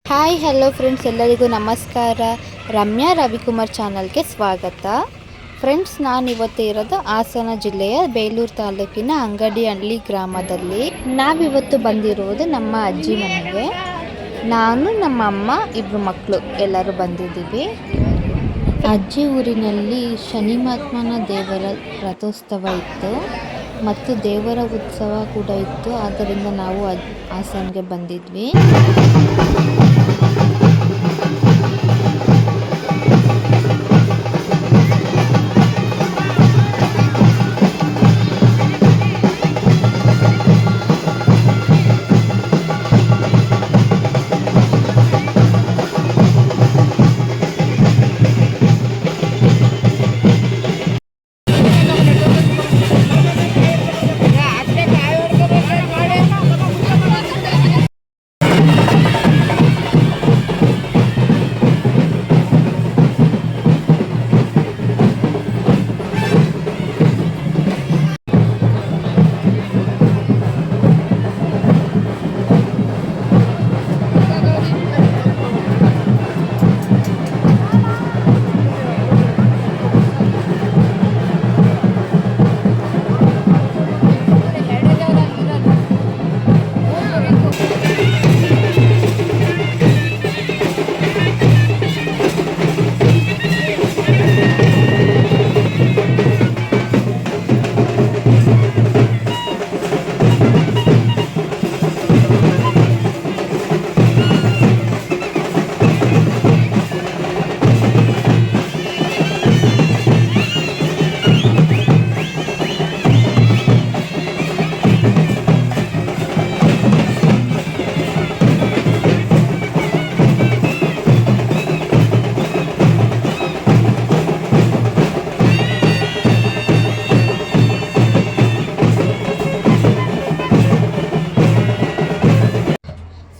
Hi hello friends, ಎಲ್ಲರಿಗೂ ನಮಸ್ಕಾರ. ರಮ್ಯಾ ರವಿಕುಮಾರ್ ಚಾನಲ್ಗೆ ಸ್ವಾಗತ. ಫ್ರೆಂಡ್ಸ್, ನಾನು ಇವತ್ತು ಇರೋದು ಹಾಸನ ಜಿಲ್ಲೆಯ ಬೇಲೂರು ತಾಲೂಕಿನ ಅಂಗಡಿಹಳ್ಳಿ ಗ್ರಾಮದಲ್ಲಿ. ನಾವಿವತ್ತು ಬಂದಿರುವುದು ನಮ್ಮ ಅಜ್ಜಿ ಮನೆಗೆ. ನಾನು, ನಮ್ಮ ಅಮ್ಮ, ಇಬ್ಬರು ಮಕ್ಕಳು ಎಲ್ಲರೂ ಬಂದಿದ್ದೀವಿ. ಅಜ್ಜಿ ಊರಿನಲ್ಲಿ ಶನಿ ಮಹಾತ್ಮನ ದೇವರ ರಥೋತ್ಸವ ಇತ್ತು ಮತ್ತು ದೇವರ ಉತ್ಸವ ಕೂಡ ಇತ್ತು. ಆದ್ದರಿಂದ ನಾವು ಹಾಸನ್ಗೆ ಬಂದಿದ್ವಿ.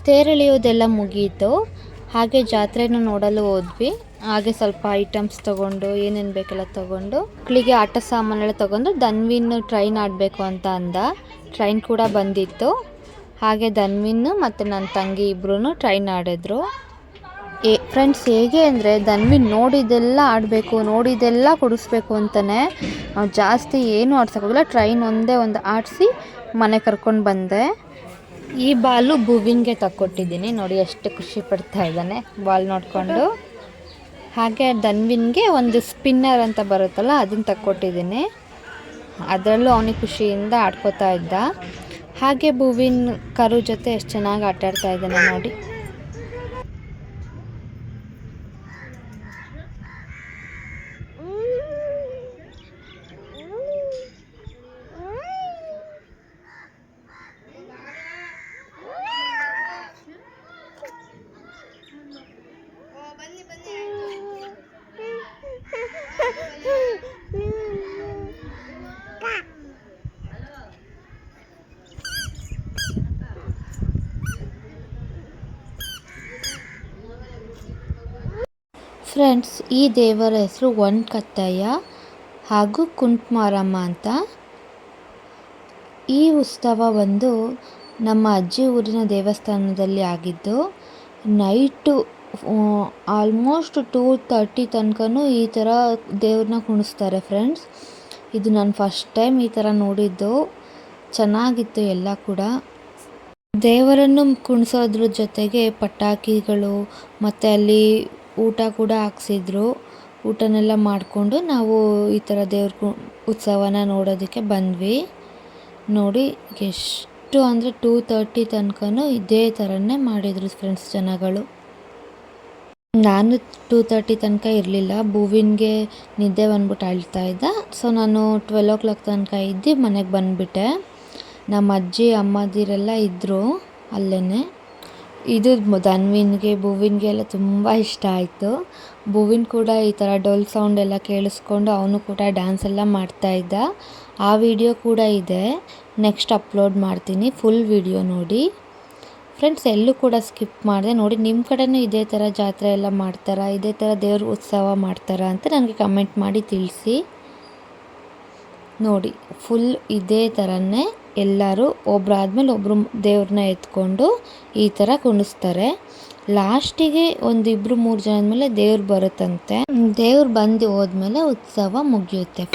ತೇರೆಳೆಯೋದೆಲ್ಲ ಮುಗೀತು. ಹಾಗೆ ಜಾತ್ರೆನೂ ನೋಡಲು ಹೋದ್ವಿ. ಹಾಗೆ ಸ್ವಲ್ಪ ಐಟಮ್ಸ್ ತೊಗೊಂಡು, ಏನೇನು ಬೇಕೆಲ್ಲ ತೊಗೊಂಡು, ಮಕ್ಕಳಿಗೆ ಆಟ ಸಾಮಾನೆಲ್ಲ ತೊಗೊಂಡು, ಧನ್ವಿನ್ ಟ್ರೈನ್ ಆಡಬೇಕು ಅಂತ ಅಂದ. ಟ್ರೈನ್ ಕೂಡ ಬಂದಿತ್ತು. ಹಾಗೆ ಧನ್ವಿನ್ ಮತ್ತು ನನ್ನ ತಂಗಿ ಇಬ್ಬರೂ ಟ್ರೈನ್ ಆಡಿದ್ರು. ಫ್ರೆಂಡ್ಸ್, ಹೇಗೆ ಅಂದರೆ ಧನ್ವಿನ್ ನೋಡಿದ್ದೆಲ್ಲ ಆಡಬೇಕು, ನೋಡಿದ್ದೆಲ್ಲ ಕೊಡಿಸ್ಬೇಕು ಅಂತಲೇ ನಾವು ಜಾಸ್ತಿ ಏನೂ ಆಡ್ಸೋಕ್ಕಾಗಲ್ಲ. ಟ್ರೈನ್ ಒಂದೇ ಒಂದು ಆಡಿಸಿ ಮನೆ ಕರ್ಕೊಂಡು ಬಂದೆ. ಈ ಬಾಲು ಭುವಿನ್ಗೆ ತಕ್ಕೊಟ್ಟಿದ್ದೀನಿ. ನೋಡಿ ಎಷ್ಟು ಖುಷಿ ಪಡ್ತಾ ಇದ್ದಾನೆ ಬಾಲ್ ನೋಡಿಕೊಂಡು. ಹಾಗೆ ಧನ್ವಿನ್ಗೆ ಒಂದು ಸ್ಪಿನ್ನರ್ ಅಂತ ಬರುತ್ತಲ್ಲ, ಅದನ್ನು ತಕ್ಕೊಟ್ಟಿದ್ದೀನಿ. ಅದರಲ್ಲೂ ಅವನಿಗೆ ಖುಷಿಯಿಂದ ಆಡ್ಕೋತಾ ಇದ್ದ. ಹಾಗೆ ಭುವಿನ್ ಕರು ಜೊತೆ ಎಷ್ಟು ಚೆನ್ನಾಗಿ ಆಟಾಡ್ತಾ ಇದ್ದಾನೆ ನೋಡಿ. ಫ್ರೆಂಡ್ಸ್, ಈ ದೇವರ ಹೆಸರು ಒನ್ಕತ್ತಯ್ಯ ಹಾಗೂ ಕುಂಟ್ಮಾರಮ್ಮ ಅಂತ. ಈ ಉತ್ಸವ ಒಂದು ನಮ್ಮ ಅಜ್ಜಿ ಊರಿನ ದೇವಸ್ಥಾನದಲ್ಲಿ ಆಗಿದ್ದು. ನೈಟು ಆಲ್ಮೋಸ್ಟ್ 2:30 ತನಕನೂ ಈ ಥರ ದೇವ್ರನ್ನ ಕುಣಿಸ್ತಾರೆ ಫ್ರೆಂಡ್ಸ್. ಇದು ನಾನು ಫಸ್ಟ್ ಟೈಮ್ ಈ ಥರ ನೋಡಿದ್ದು. ಚೆನ್ನಾಗಿತ್ತು ಎಲ್ಲ ಕೂಡ. ದೇವರನ್ನು ಕುಣಿಸೋದ್ರ ಜೊತೆಗೆ ಪಟಾಕಿಗಳು ಮತ್ತು ಅಲ್ಲಿ ಊಟ ಕೂಡ ಹಾಕ್ಸಿದ್ರು. ಊಟನೆಲ್ಲ ಮಾಡಿಕೊಂಡು ನಾವು ಈ ಥರ ದೇವ್ರ ಉತ್ಸವನ ನೋಡೋದಕ್ಕೆ ಬಂದ್ವಿ. ನೋಡಿ ಎಷ್ಟು ಅಂದರೆ 2:30 ತನಕನೂ ಇದೇ ಥರನೇ ಮಾಡಿದರು ಫ್ರೆಂಡ್ಸ್ ಜನಗಳು. ನಾನು 2:30 ತನಕ ಇರಲಿಲ್ಲ. ಭುವಿನ್ಗೆ ನಿದ್ದೆ ಬಂದ್ಬಿಟ್ಟು ಅಳ್ತಾ ಇದ್ದ. ಸೊ ನಾನು 12 ತನಕ ಇದ್ದು ಮನೆಗೆ ಬಂದುಬಿಟ್ಟೆ. ನಮ್ಮ ಅಜ್ಜಿ ಅಮ್ಮದಿರೆಲ್ಲ ಇದ್ದರು ಅಲ್ಲೇ. ಇದು ಧನ್ವಿನ್ಗೆ ಭುವಿನ್ಗೆ ಎಲ್ಲ ತುಂಬ ಇಷ್ಟ ಆಯಿತು. ಭುವಿನ್ ಕೂಡ ಈ ಥರ ಡೋಲ್ ಸೌಂಡ್ ಎಲ್ಲ ಕೇಳಿಸ್ಕೊಂಡು ಅವನು ಕೂಡ ಡ್ಯಾನ್ಸ್ ಎಲ್ಲ ಮಾಡ್ತಾಯಿದ್ದ. ಆ ವಿಡಿಯೋ ಕೂಡ ಇದೆ, ನೆಕ್ಸ್ಟ್ ಅಪ್ಲೋಡ್ ಮಾಡ್ತೀನಿ. ಫುಲ್ ವಿಡಿಯೋ ನೋಡಿ ಫ್ರೆಂಡ್ಸ್. ಎಲ್ಲೂ ಕೂಡ ಸ್ಕಿಪ್ ಮಾಡಿದೆ ನೋಡಿ. ನಿಮ್ಮ ಕಡೆಯೂ ಇದೇ ಥರ ಜಾತ್ರೆ ಎಲ್ಲ ಮಾಡ್ತಾರಾ, ಇದೇ ಥರ ದೇವ್ರ ಉತ್ಸವ ಮಾಡ್ತಾರಾ ಅಂತ ನನಗೆ ಕಮೆಂಟ್ ಮಾಡಿ ತಿಳಿಸಿ. ನೋಡಿ ಫುಲ್ ಇದೇ ಥರನೇ ಎಲ್ಲರೂ ಒಬ್ಬರಾದ್ಮೇಲೆ ಒಬ್ಬರು ದೇವ್ರನ್ನ ಎತ್ಕೊಂಡು ಈ ಥರ ಕುಣಿಸ್ತಾರೆ. ಲಾಸ್ಟಿಗೆ ಒಂದು ಇಬ್ಬರು 3 ಜನ ಆದಮೇಲೆ ದೇವ್ರು ಬರುತ್ತಂತೆ. ದೇವ್ರು ಬಂದು ಹೋದ್ಮೇಲೆ ಉತ್ಸವ ಮುಗಿಯುತ್ತೆ.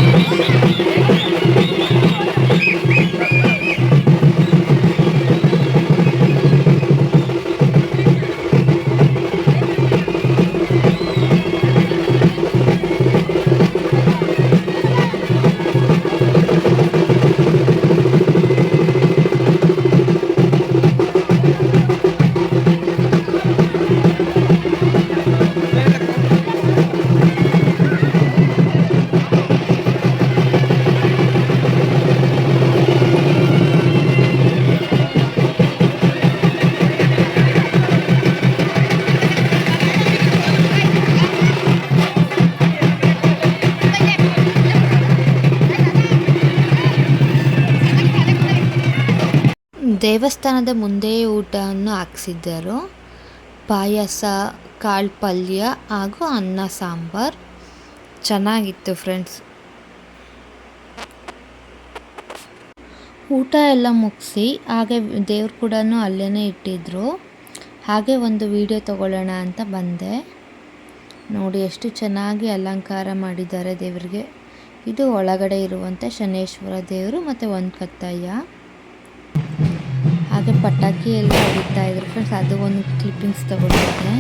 ದೇವಸ್ಥಾನದ ಮುಂದೆ ಊಟವನ್ನು ಹಾಕ್ಸಿದ್ದರು. ಪಾಯಸ, ಕಾಳು ಪಲ್ಯ ಹಾಗೂ ಅನ್ನ ಸಾಂಬಾರು ಚೆನ್ನಾಗಿತ್ತು ಫ್ರೆಂಡ್ಸ್. ಊಟ ಎಲ್ಲ ಮುಗಿಸಿ ಹಾಗೆ ದೇವ್ರು ಕೂಡ ಅಲ್ಲೇ ಇಟ್ಟಿದ್ರು. ಹಾಗೆ ಒಂದು ವಿಡಿಯೋ ತಗೊಳ್ಳೋಣ ಅಂತ ಬಂದೆ. ನೋಡಿ ಎಷ್ಟು ಚೆನ್ನಾಗಿ ಅಲಂಕಾರ ಮಾಡಿದ್ದಾರೆ ದೇವರಿಗೆ. ಇದು ಒಳಗಡೆ ಇರುವಂಥ ಶನೇಶ್ವರ ದೇವರು ಮತ್ತು ಒಂದು ಕತ್ತಯ್ಯ. ಹಾಗೆ ಪಟಾಕಿ ಎಲ್ಲ ಹೊಡಿತಾ ಇದ್ರು ಫ್ರೆಂಡ್ಸ್. ಅದು ಒಂದು ಕ್ಲಿಪ್ಪಿಂಗ್ಸ್ ತಗೊಂಡಿದ್ದೆ.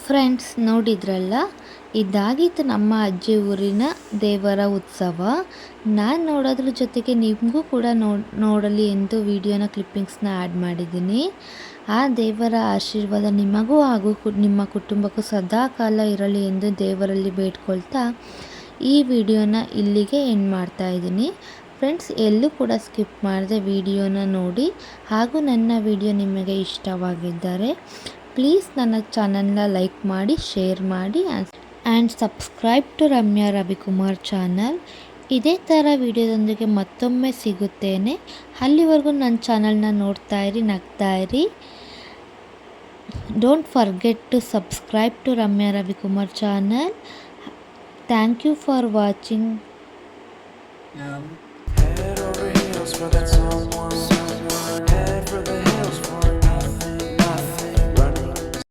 ಫ್ರೆಂಡ್ಸ್ ನೋಡಿದ್ರಲ್ಲ, ಇದಾಗಿತ್ತು ನಮ್ಮ ಅಜ್ಜಿ ಊರಿನ ದೇವರ ಉತ್ಸವ. ನಾನು ನೋಡೋದ್ರ ಜೊತೆಗೆ ನಿಮಗೂ ಕೂಡ ನೋಡಲಿ ಎಂದು ವಿಡಿಯೋನ ಕ್ಲಿಪ್ಪಿಂಗ್ಸ್ನ ಆ್ಯಡ್ ಮಾಡಿದ್ದೀನಿ. ಆ ದೇವರ ಆಶೀರ್ವಾದ ನಿಮಗೂ ಹಾಗೂ ನಿಮ್ಮ ಕುಟುಂಬಕ್ಕೂ ಸದಾ ಕಾಲ ಇರಲಿ ಎಂದು ದೇವರಲ್ಲಿ ಬೇಡ್ಕೊಳ್ತಾ ಈ ವಿಡಿಯೋನ ಇಲ್ಲಿಗೆ ಎಂಡ್ ಮಾಡ್ತಾ ಇದ್ದೀನಿ. ಫ್ರೆಂಡ್ಸ್, ಎಲ್ಲೂ ಕೂಡ ಸ್ಕಿಪ್ ಮಾಡದೆ ವಿಡಿಯೋನ ನೋಡಿ, ಹಾಗೂ ನನ್ನ ವಿಡಿಯೋ ನಿಮಗೆ ಇಷ್ಟವಾಗಿದ್ದರೆ ಪ್ಲೀಸ್ ನನ್ನ ಚಾನಲ್ನ ಲೈಕ್ ಮಾಡಿ, ಶೇರ್ ಮಾಡಿ and subscribe to Ramya Ravikumar channel. ಇದೇ ಥರ ವಿಡಿಯೋದೊಂದಿಗೆ ಮತ್ತೊಮ್ಮೆ ಸಿಗುತ್ತೇನೆ. ಅಲ್ಲಿವರೆಗೂ ನನ್ನ ಚಾನಲ್ನ ನೋಡ್ತಾ ಇರಿ, ನಗ್ತಾ ಇರಿ. Don't forget to subscribe to Ramya Ravikumar channel. Thank you for watching. Head over heels for that someone.